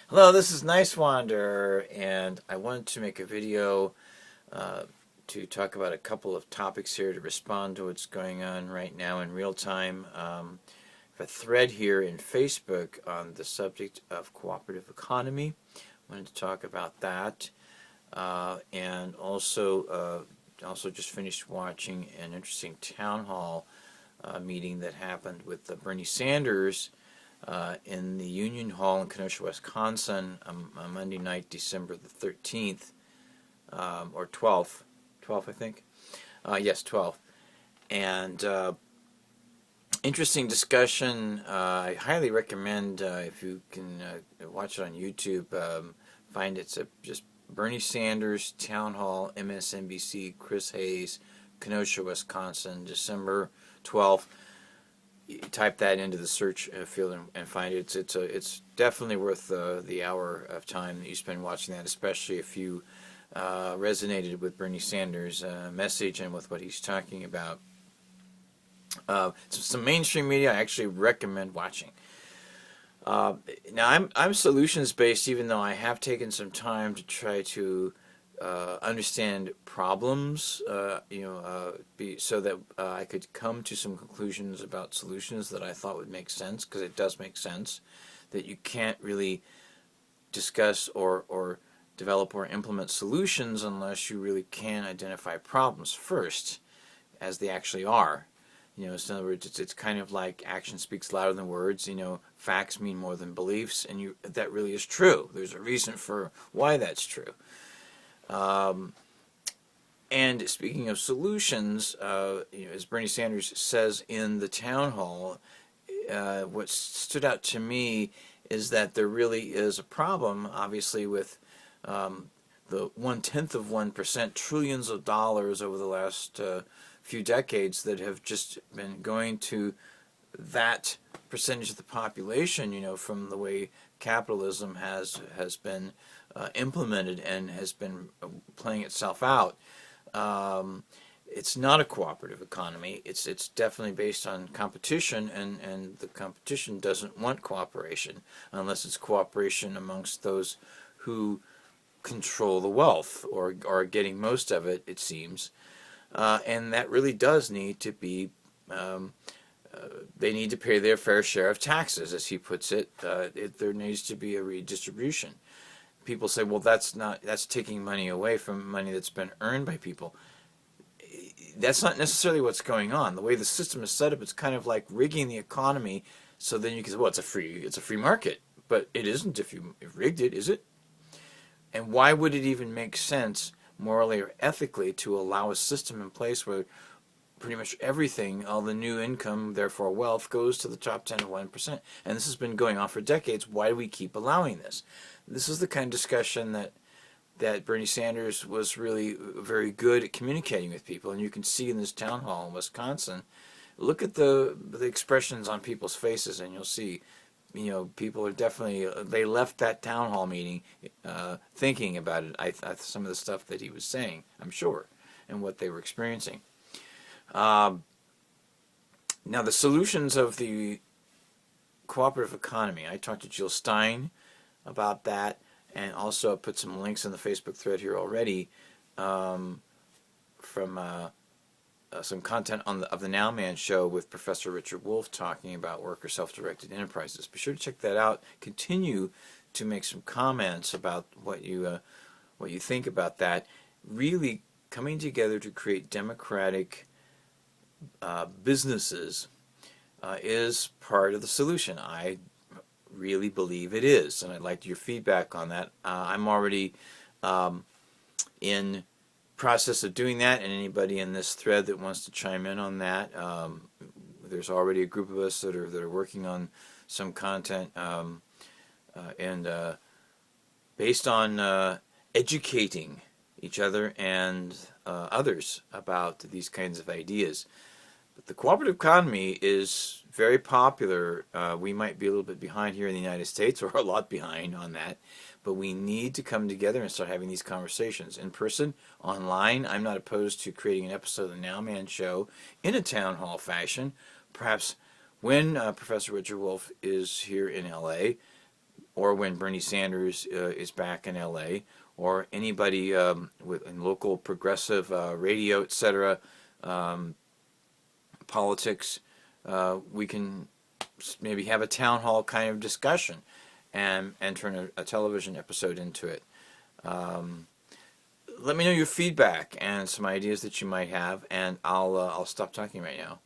Hello, this is Nice Wander, and I wanted to make a video uh, to talk about a couple of topics here to respond to what's going on right now in real time. I have a thread here in Facebook on the subject of cooperative economy. I wanted to talk about that, and also just finished watching an interesting town hall meeting that happened with Bernie Sanders in the Union Hall in Kenosha, Wisconsin, on Monday night, December the 13th, or 12th, 12th, I think. Yes, 12th. And interesting discussion. I highly recommend, if you can watch it on YouTube, find it's just Bernie Sanders Town Hall, MSNBC, Chris Hayes, Kenosha, Wisconsin, December 12th. You type that into the search field and find it. It's definitely worth the hour of time that you spend watching that, especially if you resonated with Bernie Sanders' message and with what he's talking about. Some mainstream media I actually recommend watching. Now I'm solutions based, even though I have taken some time to try to understand problems, so that I could come to some conclusions about solutions that I thought would make sense, because it does make sense that you can't really discuss or develop or implement solutions unless you really can identify problems first, as they actually are. So in other words, it's kind of like action speaks louder than words. Facts mean more than beliefs, and that really is true. There's a reason for why that's true. And speaking of solutions, as Bernie Sanders says in the town hall, what stood out to me is that there really is a problem, obviously, with the 0.1% trillions of dollars over the last few decades that have just been going to that percentage of the population, from the way capitalism has been implemented and has been playing itself out. It's not a cooperative economy. It's definitely based on competition, and the competition doesn't want cooperation unless it's cooperation amongst those who control the wealth or are getting most of it, it seems. And that really does need to be they need to pay their fair share of taxes, as he puts it. There needs to be a redistribution. People say, well, that's taking money away from money that's been earned by people. That's not necessarily what's going on. The way the system is set up, it's kind of like rigging the economy, so then you can say, well, it's a free market. But it isn't if you rigged it, is it? And why would it even make sense, morally or ethically, to allow a system in place where pretty much everything, all the new income, therefore wealth, goes to the top 10 of 1%. And this has been going on for decades. Why do we keep allowing this? This is the kind of discussion that Bernie Sanders was really very good at communicating with people. And you can see in this town hall in Wisconsin, look at the expressions on people's faces, and you'll see, people are definitely, they left that town hall meeting thinking about it. Some of the stuff that he was saying, I'm sure, and what they were experiencing. Now, the solutions of the cooperative economy. I talked to Jill Stein about that, and also I put some links in the Facebook thread here already from some content of the Nowman show with Professor Richard Wolff talking about worker self-directed enterprises. Be sure to check that out. Continue to make some comments about what you think about that. Really coming together to create democratic businesses is part of the solution. I really believe it is, and I'd like your feedback on that. I'm already in process of doing that, and anybody in this thread that wants to chime in on that, there's already a group of us that are working on some content, and based on educating each other and others about these kinds of ideas. But the cooperative economy is very popular. We might be a little bit behind here in the United States, or a lot behind on that, but we need to come together and start having these conversations in person, online. I'm not opposed to creating an episode of the Nowman show in a town hall fashion. Perhaps when Professor Richard Wolff is here in LA, or when Bernie Sanders is back in L.A., or anybody in local progressive radio, etc., politics, we can maybe have a town hall kind of discussion and turn a television episode into it. Let me know your feedback and some ideas that you might have, and I'll stop talking right now.